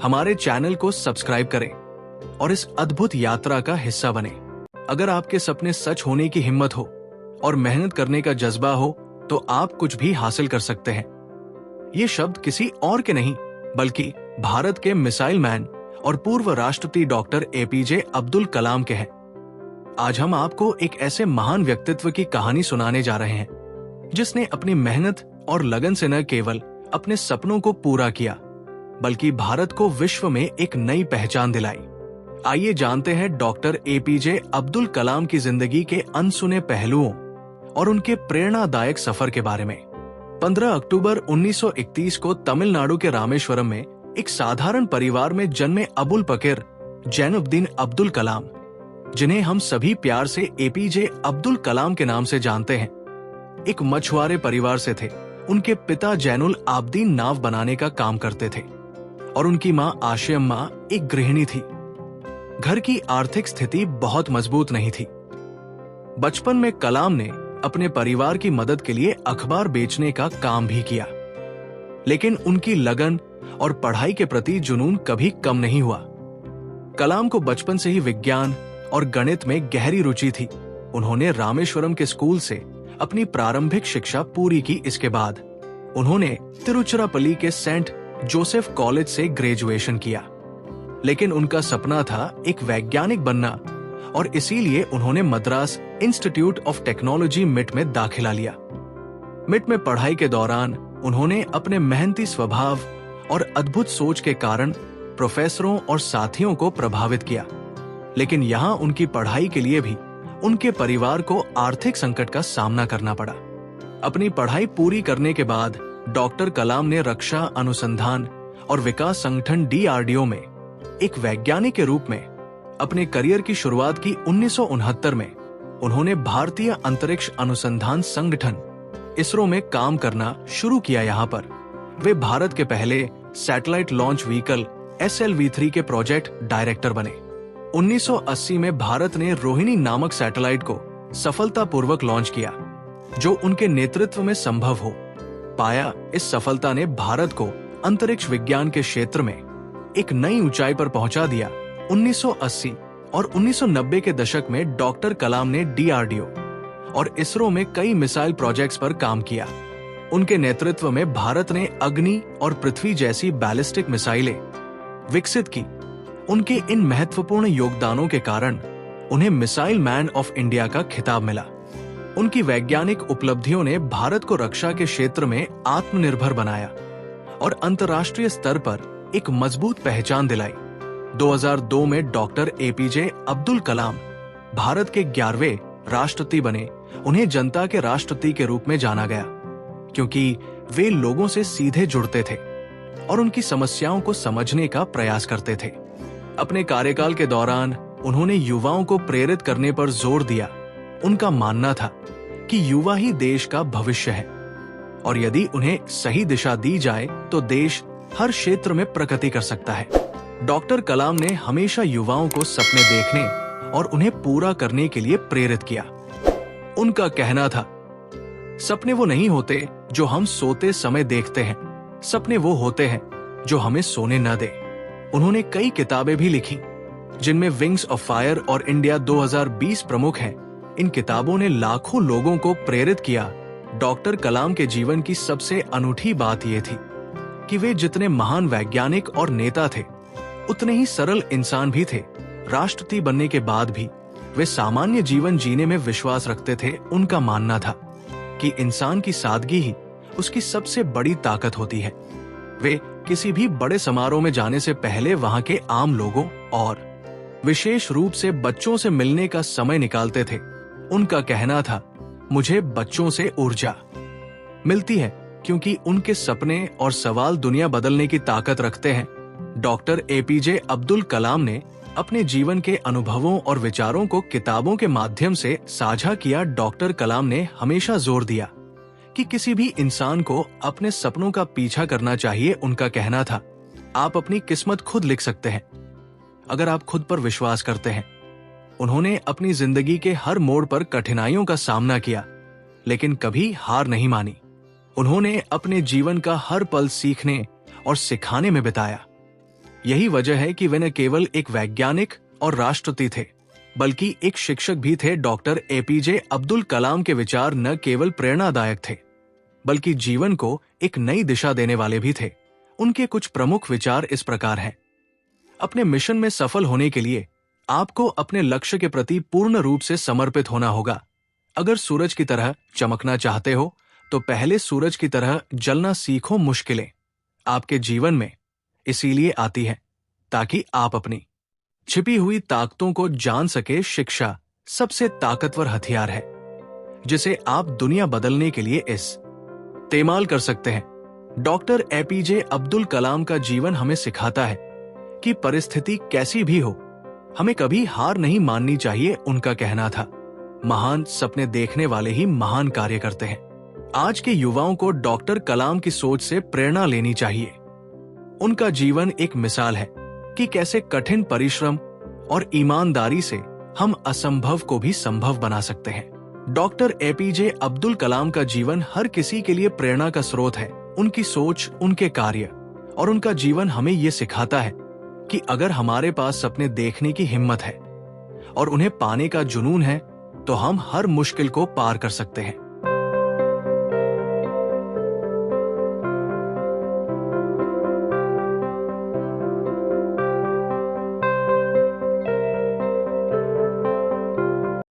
हमारे चैनल को सब्सक्राइब करें और इस अद्भुत यात्रा का हिस्सा बने। अगर आपके सपने सच होने की हिम्मत हो और मेहनत करने का जज्बा हो तो आप कुछ भी हासिल कर सकते हैं। ये शब्द किसी और के नहीं बल्कि भारत के मिसाइल मैन और पूर्व राष्ट्रपति डॉक्टर एपीजे अब्दुल कलाम के हैं। आज हम आपको एक ऐसे महान व्यक्तित्व की कहानी सुनाने जा रहे हैं जिसने अपनी मेहनत और लगन से न केवल अपने सपनों को पूरा किया बल्कि भारत को विश्व में एक नई पहचान दिलाई। आइए जानते हैं डॉक्टर एपीजे अब्दुल कलाम की जिंदगी के अनसुने पहलुओं और उनके प्रेरणादायक सफर के बारे में। 15 अक्टूबर 1931 को तमिलनाडु के रामेश्वरम में एक साधारण परिवार में जन्मे अबुल पकीर जैनुद्दीन अब्दुल कलाम, जिन्हें हम सभी प्यार से एपीजे अब्दुल कलाम के नाम से जानते हैं, एक मछुआरे परिवार से थे। उनके पिता जैनुल आबदीन नाव बनाने का काम करते थे और उनकी मां आशियम्मा एक गृहिणी थी। घर की आर्थिक स्थिति बहुत मजबूत नहीं थी। बचपन में कलाम ने अपने परिवार की मदद के लिए अखबार बेचने का काम भी किया, लेकिन उनकी लगन और पढ़ाई के प्रति जुनून कभी कम नहीं हुआ। कलाम को बचपन से ही विज्ञान और गणित में गहरी रुचि थी। उन्होंने रामेश्वरम के स्कूल से अपनी प्रारंभिक शिक्षा पूरी की। इसके बाद उन्होंने तिरुचिरापल्ली के सेंट जोसेफ कॉलेज से ग्रेजुएशन किया, लेकिन उनका सपना था एक वैज्ञानिक बनना और इसीलिए उन्होंने मद्रास इंस्टीट्यूट ऑफ टेक्नोलॉजी मिट में दाखिला लिया। मिट में पढ़ाई के दौरान उन्होंने अपने मेहनती स्वभाव और अद्भुत सोच के कारण प्रोफेसरों और साथियों को प्रभावित किया, लेकिन यहाँ उनकी पढ़ाई के लिए भी उनके परिवार को आर्थिक संकट का सामना करना पड़ा। अपनी पढ़ाई पूरी करने के बाद डॉक्टर कलाम ने रक्षा अनुसंधान और विकास संगठन DRDO में एक वैज्ञानिक के रूप में अपने करियर की शुरुआत की। 1969 में उन्होंने भारतीय अंतरिक्ष अनुसंधान संगठन इसरो में काम करना शुरू किया। यहाँ पर वे भारत के पहले सैटेलाइट लॉन्च व्हीकल SLV-3 के प्रोजेक्ट डायरेक्टर बने। 1980 में भारत ने रोहिणी नामक सैटेलाइट को सफलतापूर्वक लॉन्च किया, जो उनके नेतृत्व में संभव हो पाया। इस सफलता ने भारत को अंतरिक्ष विज्ञान के क्षेत्र में एक नई ऊंचाई पर पहुंचा दिया। 1980 और 1990 के दशक में डॉक्टर कलाम ने DRDO और इसरो में कई मिसाइल प्रोजेक्ट्स पर काम किया। उनके नेतृत्व में भारत ने अग्नि और पृथ्वी जैसी बैलिस्टिक मिसाइलें विकसित की। उनके इन महत्वपूर्ण योगदानों के कारण उन्हें मिसाइल मैन ऑफ इंडिया का खिताब मिला। उनकी वैज्ञानिक उपलब्धियों ने भारत को रक्षा के क्षेत्र में आत्मनिर्भर बनाया और अंतर्राष्ट्रीय स्तर पर एक मजबूत पहचान दिलाई। 2002 में डॉक्टर एपीजे अब्दुल कलाम भारत के 11वें राष्ट्रपति बने। उन्हें जनता के राष्ट्रपति के रूप में जाना गया क्योंकि वे लोगों से सीधे जुड़ते थे और उनकी समस्याओं को समझने का प्रयास करते थे। अपने कार्यकाल के दौरान उन्होंने युवाओं को प्रेरित करने पर जोर दिया। उनका मानना था कि युवा ही देश का भविष्य है और यदि उन्हें सही दिशा दी जाए तो देश हर क्षेत्र में प्रगति कर सकता है। डॉक्टर कलाम ने हमेशा युवाओं को सपने देखने और उन्हें पूरा करने के लिए प्रेरित किया। उनका कहना था, सपने वो नहीं होते जो हम सोते समय देखते हैं, सपने वो होते हैं जो हमें सोने न दे। उन्होंने कई किताबें भी लिखी, जिनमें विंग्स ऑफ फायर और इंडिया 2020 प्रमुख हैं। इन किताबों ने लाखों लोगों को प्रेरित किया। डॉक्टर कलाम के जीवन की सबसे अनूठी बात यह थी कि वे जितने महान वैज्ञानिक और नेता थे, उतने ही सरल इंसान भी थे। राष्ट्रपति बनने के बाद भी वे सामान्य जीवन जीने में विश्वास रखते थे। उनका मानना था कि इंसान की सादगी ही उसकी सबसे बड़ी ताकत होती है। वे किसी भी बड़े समारोह में जाने से पहले वहां के आम लोगों और विशेष रूप से बच्चों से मिलने का समय निकालते थे। उनका कहना था, मुझे बच्चों से ऊर्जा मिलती है क्योंकि उनके सपने और सवाल दुनिया बदलने की ताकत रखते हैं। डॉक्टर एपीजे अब्दुल कलाम ने अपने जीवन के अनुभवों और विचारों को किताबों के माध्यम से साझा किया। डॉक्टर कलाम ने हमेशा जोर दिया कि किसी भी इंसान को अपने सपनों का पीछा करना चाहिए। उनका कहना था, आप अपनी किस्मत खुद लिख सकते हैं अगर आप खुद पर विश्वास करते हैं। उन्होंने अपनी जिंदगी के हर मोड़ पर कठिनाइयों का सामना किया, लेकिन कभी हार नहीं मानी। उन्होंने अपने जीवन का हर पल सीखने और सिखाने में बिताया। यही वजह है कि वे न केवल एक वैज्ञानिक और राष्ट्रपति थे, बल्कि एक शिक्षक भी थे। डॉक्टर एपीजे अब्दुल कलाम के विचार न केवल प्रेरणादायक थे, बल्कि जीवन को एक नई दिशा देने वाले भी थे। उनके कुछ प्रमुख विचार इस प्रकार हैं। अपने मिशन में सफल होने के लिए आपको अपने लक्ष्य के प्रति पूर्ण रूप से समर्पित होना होगा। अगर सूरज की तरह चमकना चाहते हो तो पहले सूरज की तरह जलना सीखो। मुश्किलें आपके जीवन में इसीलिए आती है ताकि आप अपनी छिपी हुई ताकतों को जान सके। शिक्षा सबसे ताकतवर हथियार है जिसे आप दुनिया बदलने के लिए इस्तेमाल कर सकते हैं। डॉक्टर एपीजे अब्दुल कलाम का जीवन हमें सिखाता है कि परिस्थिति कैसी भी हो, हमें कभी हार नहीं माननी चाहिए। उनका कहना था, महान सपने देखने वाले ही महान कार्य करते हैं। आज के युवाओं को डॉक्टर कलाम की सोच से प्रेरणा लेनी चाहिए। उनका जीवन एक मिसाल है कि कैसे कठिन परिश्रम और ईमानदारी से हम असंभव को भी संभव बना सकते हैं। डॉक्टर एपीजे अब्दुल कलाम का जीवन हर किसी के लिए प्रेरणा का स्रोत है। उनकी सोच, उनके कार्य और उनका जीवन हमें यह सिखाता है कि अगर हमारे पास सपने देखने की हिम्मत है और उन्हें पाने का जुनून है तो हम हर मुश्किल को पार कर सकते हैं।